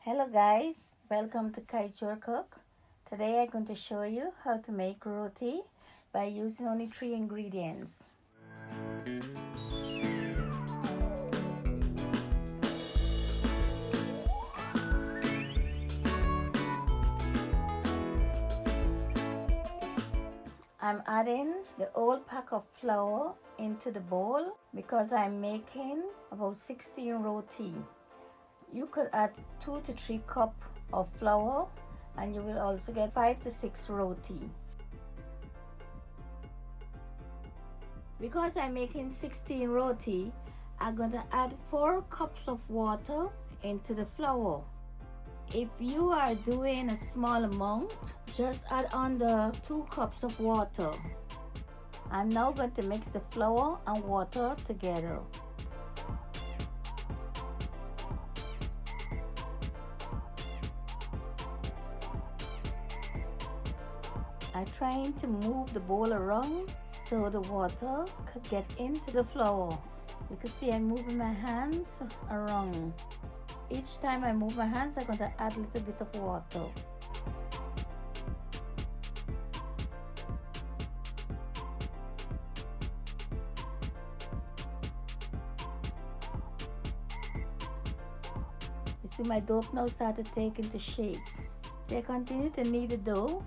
Hello guys, welcome to Kaieteur Cook. Today I'm going to show you how to make roti by using only 3 ingredients. I'm adding the whole pack of flour into the bowl because I'm making about 16 roti. You could add 2 to 3 cups of flour and you will also get 5 to 6 roti. Because I'm making 16 roti, I'm going to add 4 cups of water into the flour. If you are doing a small amount, just add under 2 cups of water. I'm now going to mix the flour and water together. I'm trying to move the bowl around so the water could get into the flour. You can see I'm moving my hands around. Each time I move my hands, I'm going to add a little bit of water. You see my dough now started taking the shape. So I continue to knead the dough.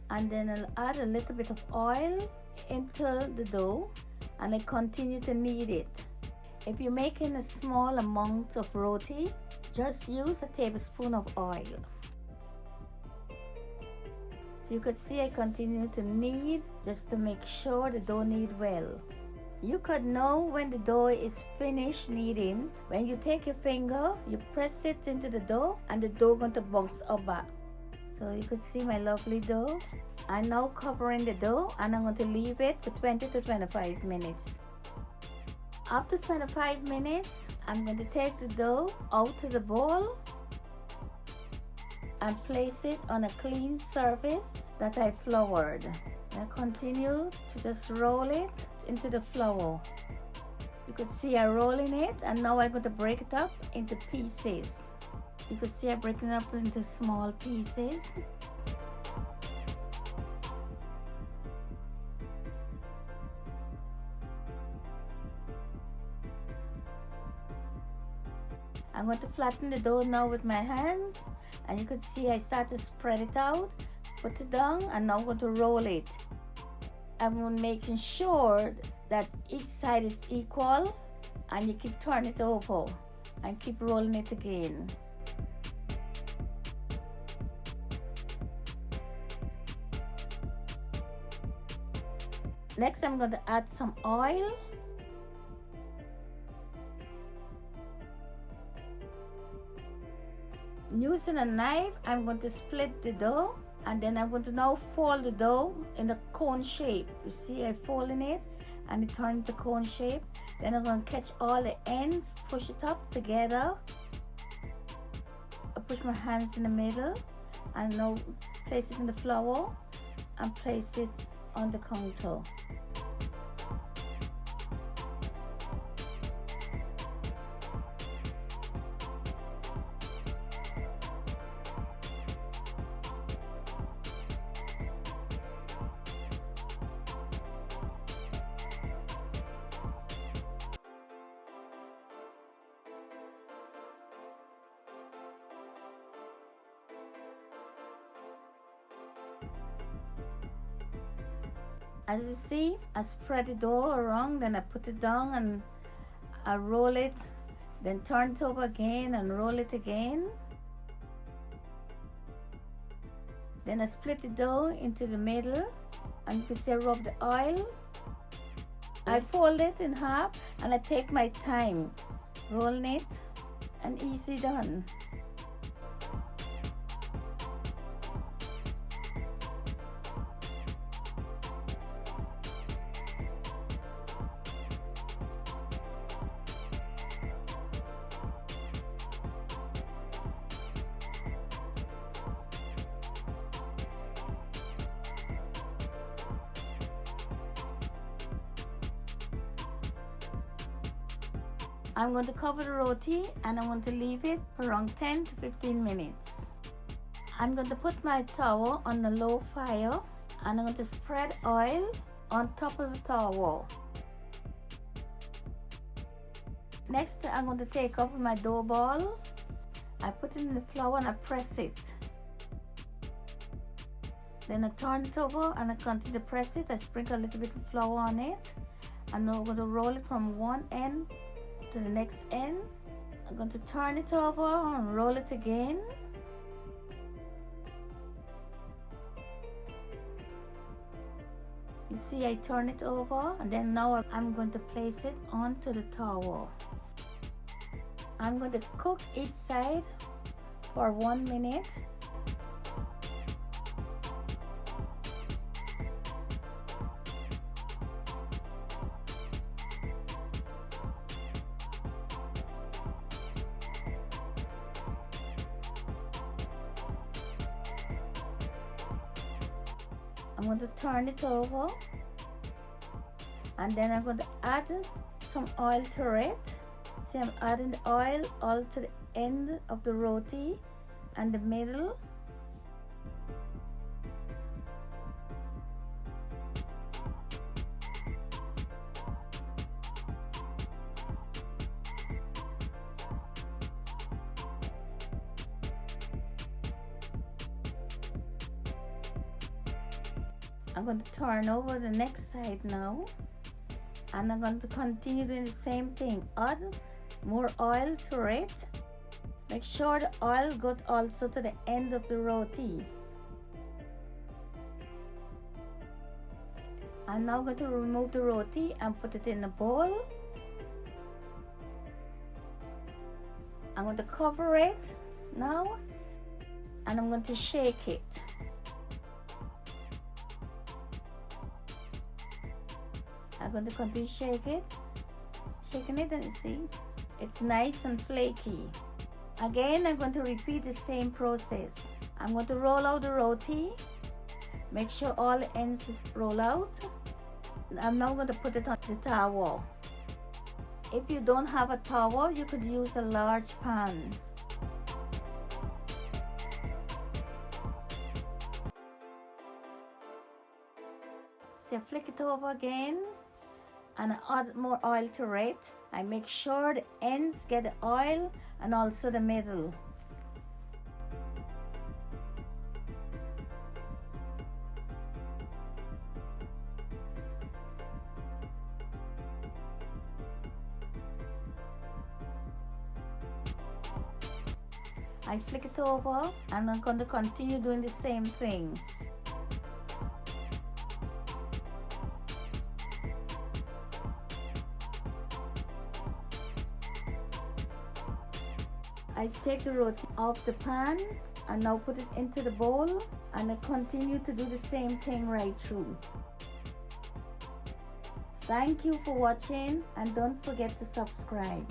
And then I'll add a little bit of oil into the dough and I continue to knead it. If you're making a small amount of roti, just use a tablespoon of oil. So you could see I continue to knead just to make sure the dough knead well. You could know when the dough is finished kneading when you take your finger, you press it into the dough and the dough going to bounce up back. So you could see my lovely dough. I'm now covering the dough and I'm going to leave it for 20 to 25 minutes. After 25 minutes, I'm going to take the dough out of the bowl and place it on a clean surface that I floured. I continue to just roll it into the flour. You could see I'm rolling it and now I'm going to break it up into pieces. You could see I'm breaking it up into small pieces. I'm going to flatten the dough now with my hands and you can see I start to spread it out, put it down and now I'm going to roll it. I'm making sure that each side is equal and you keep turning it over and keep rolling it again. Next I'm going to add some oil. Using a knife, I'm going to split the dough and then I'm going to now fold the dough in a cone shape. You see I'm folding it and it turns into cone shape. Then I'm going to catch all the ends, push it up together. I push my hands in the middle and now place it in the flour and place it on the counter. As you see, I spread the dough around, then I put it down and I roll it, then turn it over again and roll it again. Then I split the dough into the middle and you can see I rub the oil. I fold it in half and I take my time rolling it and easy done. I'm going to cover the roti and I'm going to leave it for around 10 to 15 minutes. I'm going to put my towel on the low fire and I'm going to spread oil on top of the towel. Next, I'm going to take up my dough ball. I put it in the flour and I press it. Then I turn it over and I continue to press it. I sprinkle a little bit of flour on it. And now I'm going to roll it from one end to the next end. I'm going to turn it over and roll it again. You see, I turn it over and then now I'm going to place it onto the towel. I'm going to cook each side for 1 minute. I'm going to turn it over and then I'm going to add some oil to it. See, I'm adding the oil all to the end of the roti and the middle. I'm going to turn over the next side now and I'm going to continue doing the same thing. Add more oil to it. Make sure the oil goes also to the end of the roti. I'm now going to remove the roti and put it in a bowl. I'm going to cover it now and I'm going to shake it. I'm going to continue to shaking it and you see it's nice and flaky. Again, I'm going to repeat the same process. I'm going to roll out the roti. Make sure all the ends is roll out. I'm now going to put it on the towel. If you don't have a towel, you could use a large pan. So I flick it over again and I add more oil to it. I make sure the ends get the oil and also the middle. I flick it over and I'm going to continue doing the same thing. I take the roti off the pan and now put it into the bowl and I continue to do the same thing right through. Thank you for watching and don't forget to subscribe.